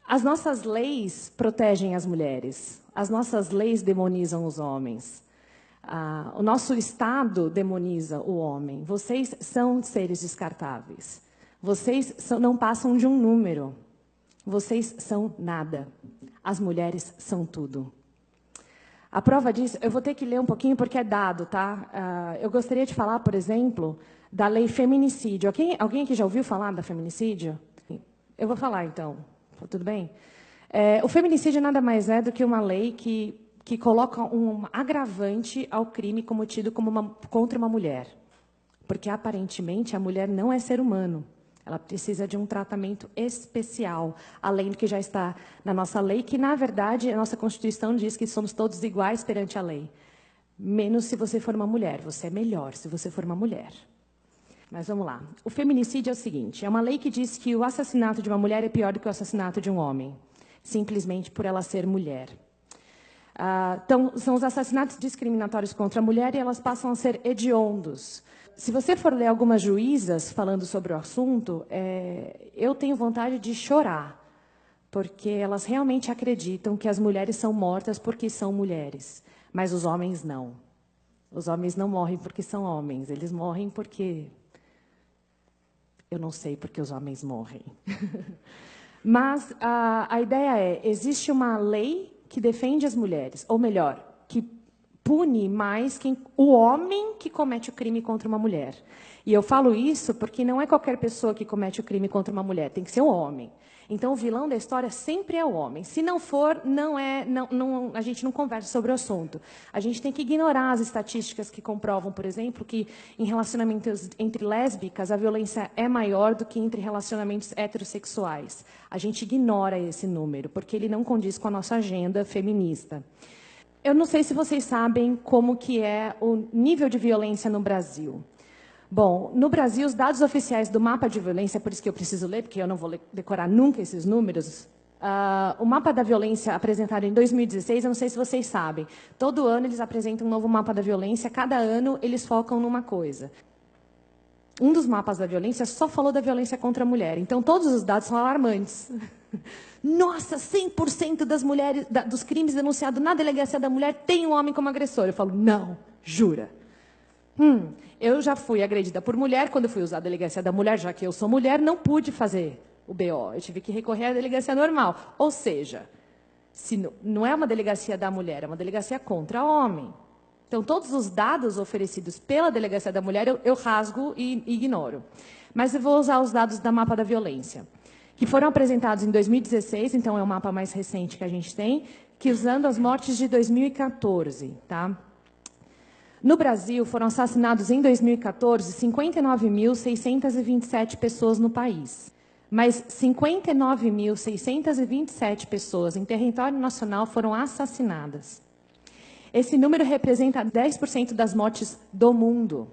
As nossas leis protegem as mulheres. As nossas leis demonizam os homens. O nosso Estado demoniza o homem. Vocês são seres descartáveis. Vocês não passam de um número. Vocês são nada. As mulheres são tudo. A prova disso, eu vou ter que ler um pouquinho porque é dado, tá? Eu gostaria de falar, por exemplo, da lei feminicídio. Alguém aqui já ouviu falar da feminicídio? Eu vou falar, então. Tudo bem? O feminicídio nada mais é do que uma lei que coloca um agravante ao crime cometido contra uma mulher. Porque, aparentemente, a mulher não é ser humano. Ela precisa de um tratamento especial, além do que já está na nossa lei, que, na verdade, a nossa Constituição diz que somos todos iguais perante a lei. Menos se você for uma mulher. Você é melhor se você for uma mulher. Mas vamos lá. O feminicídio é o seguinte, é uma lei que diz que o assassinato de uma mulher é pior do que o assassinato de um homem, simplesmente por ela ser mulher. Então, são os assassinatos discriminatórios contra a mulher e elas passam a ser hediondos. Se você for ler algumas juízas falando sobre o assunto, eu tenho vontade de chorar, porque elas realmente acreditam que as mulheres são mortas porque são mulheres, mas os homens não. Os homens não morrem porque são homens, eles morrem porque... Eu não sei porque os homens morrem. Mas a ideia é, existe uma lei que defende as mulheres, ou melhor, que pune mais o homem que comete o crime contra uma mulher. E eu falo isso porque não é qualquer pessoa que comete o crime contra uma mulher, tem que ser um homem. Então, o vilão da história sempre é o homem. Se não for, a gente não conversa sobre o assunto. A gente tem que ignorar as estatísticas que comprovam, por exemplo, que em relacionamentos entre lésbicas, a violência é maior do que entre relacionamentos heterossexuais. A gente ignora esse número, porque ele não condiz com a nossa agenda feminista. Eu não sei se vocês sabem como que é o nível de violência no Brasil. Bom, no Brasil, os dados oficiais do mapa de violência, por isso que eu preciso ler, porque eu não vou decorar nunca esses números, o mapa da violência apresentado em 2016, eu não sei se vocês sabem, todo ano eles apresentam um novo mapa da violência, cada ano eles focam numa coisa. Um dos mapas da violência só falou da violência contra a mulher, então todos os dados são alarmantes. Nossa, 100% das mulheres, dos crimes denunciados na delegacia da mulher tem um homem como agressor. Eu falo, não, jura? Eu já fui agredida por mulher, quando eu fui usar a delegacia da mulher, já que eu sou mulher, não pude fazer o BO. Eu tive que recorrer à delegacia normal. Ou seja, não é uma delegacia da mulher, é uma delegacia contra homem. Então, todos os dados oferecidos pela delegacia da mulher, eu rasgo e ignoro. Mas eu vou usar os dados da mapa da violência, que foram apresentados em 2016, então é o mapa mais recente que a gente tem, que usando as mortes de 2014, tá? No Brasil, foram assassinados em 2014 59.627 pessoas no país. Mas 59.627 pessoas em território nacional foram assassinadas. Esse número representa 10% das mortes do mundo.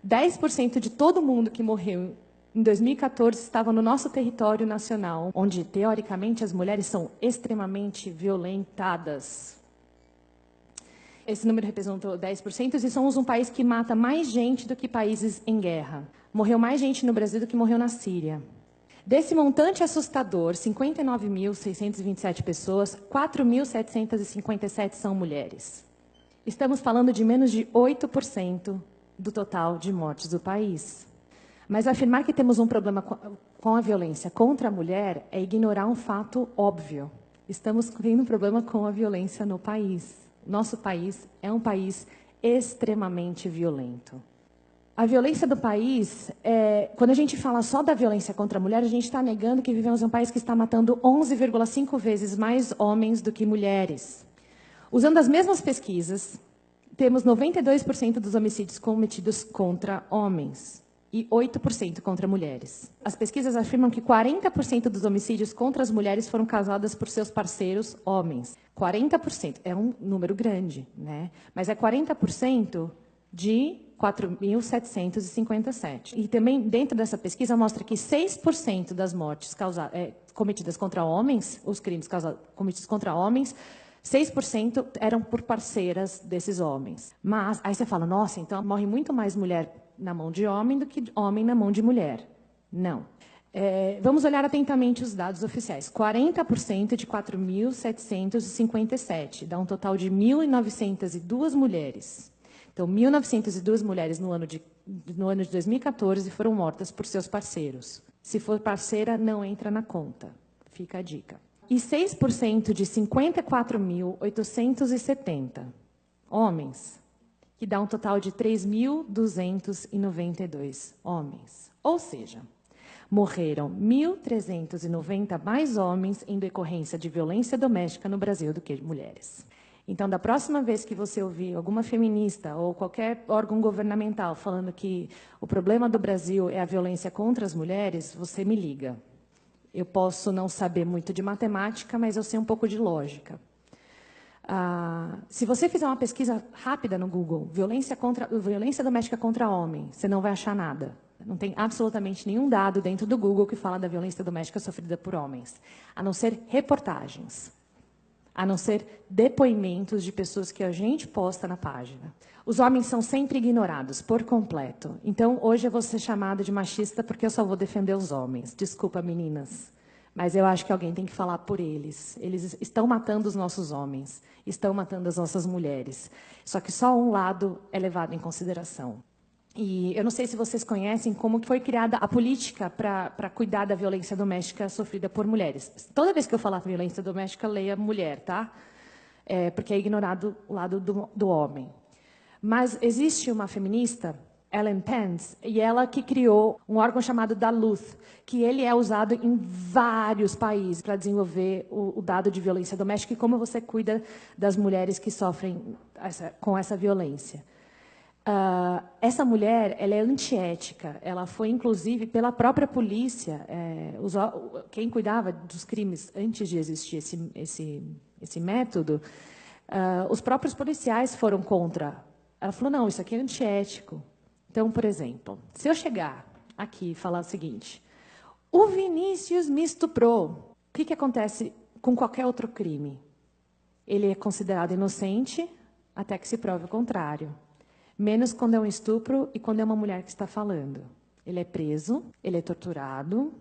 10% de todo mundo que morreu em 2014 estava no nosso território nacional, onde, teoricamente, as mulheres são extremamente violentadas. Esse número representou 10% e somos um país que mata mais gente do que países em guerra. Morreu mais gente no Brasil do que morreu na Síria. Desse montante assustador, 59.627 pessoas, 4.757 são mulheres. Estamos falando de menos de 8% do total de mortes do país. Mas afirmar que temos um problema com a violência contra a mulher é ignorar um fato óbvio. Estamos tendo um problema com a violência no país. Nosso país é um país extremamente violento. A violência do país, quando a gente fala só da violência contra a mulher, a gente está negando que vivemos em um país que está matando 11,5 vezes mais homens do que mulheres. Usando as mesmas pesquisas, temos 92% dos homicídios cometidos contra homens e 8% contra mulheres. As pesquisas afirmam que 40% dos homicídios contra as mulheres foram causados por seus parceiros homens. 40% é um número grande, né? Mas é 40% de 4.757. E também, dentro dessa pesquisa, mostra que 6% das mortes cometidas contra homens, os crimes cometidos contra homens, 6% eram por parceiras desses homens. Mas, aí você fala, nossa, então morre muito mais mulher na mão de homem do que homem na mão de mulher. Não. Vamos olhar atentamente os dados oficiais. 40% de 4.757, dá um total de 1.902 mulheres. Então, 1.902 mulheres no ano de 2014 foram mortas por seus parceiros. Se for parceira, não entra na conta. Fica a dica. E 6% de 54.870 homens, que dá um total de 3.292 homens. Ou seja, morreram 1.390 mais homens em decorrência de violência doméstica no Brasil do que mulheres. Então, da próxima vez que você ouvir alguma feminista ou qualquer órgão governamental falando que o problema do Brasil é a violência contra as mulheres, você me liga. Eu posso não saber muito de matemática, mas eu sei um pouco de lógica. Se você fizer uma pesquisa rápida no Google, violência doméstica contra homem, você não vai achar nada. Não tem absolutamente nenhum dado dentro do Google que fala da violência doméstica sofrida por homens, a não ser reportagens, a não ser depoimentos de pessoas que a gente posta na página. Os homens são sempre ignorados, por completo. Então, hoje eu vou ser chamada de machista porque eu só vou defender os homens. Desculpa, meninas, mas eu acho que alguém tem que falar por eles. Eles estão matando os nossos homens, estão matando as nossas mulheres. Só que só um lado é levado em consideração. E eu não sei se vocês conhecem como foi criada a política para cuidar da violência doméstica sofrida por mulheres. Toda vez que eu falar violência doméstica, leia mulher, tá? Porque é ignorado o lado do homem. Mas existe uma feminista, Ellen Pence, e ela que criou um órgão chamado Duluth, que ele é usado em vários países para desenvolver o dado de violência doméstica e como você cuida das mulheres que sofrem com essa violência. Essa mulher, ela é antiética. Ela foi, inclusive, pela própria polícia. Quem cuidava dos crimes antes de existir esse método, os próprios policiais foram contra. Ela falou, não, isso aqui é antiético. Então, por exemplo, se eu chegar aqui e falar o seguinte, o Vinícius me estuprou, o que acontece com qualquer outro crime? Ele é considerado inocente até que se prove o contrário. Menos quando é um estupro e quando é uma mulher que está falando. Ele é preso, ele é torturado,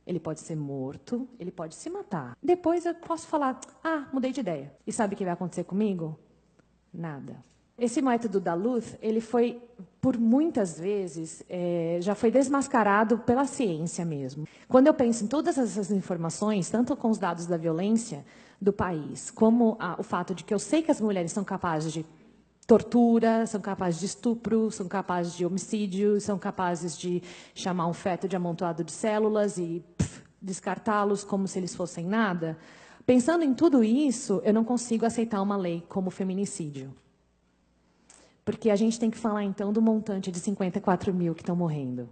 ele pode ser morto, ele pode se matar. Depois eu posso falar, mudei de ideia. E sabe o que vai acontecer comigo? Nada. Esse método da Duluth, ele foi, por muitas vezes, já foi desmascarado pela ciência mesmo. Quando eu penso em todas essas informações, tanto com os dados da violência do país, como o fato de que eu sei que as mulheres são capazes de tortura, são capazes de estupro, são capazes de homicídio, são capazes de chamar um feto de amontoado de células e descartá-los como se eles fossem nada. Pensando em tudo isso, eu não consigo aceitar uma lei como feminicídio. Porque a gente tem que falar, então, do montante de 54 mil que estão morrendo,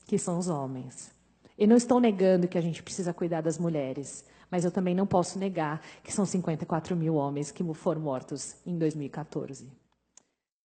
que são os homens. Eu não estou negando que a gente precisa cuidar das mulheres, mas eu também não posso negar que são 54 mil homens que foram mortos em 2014.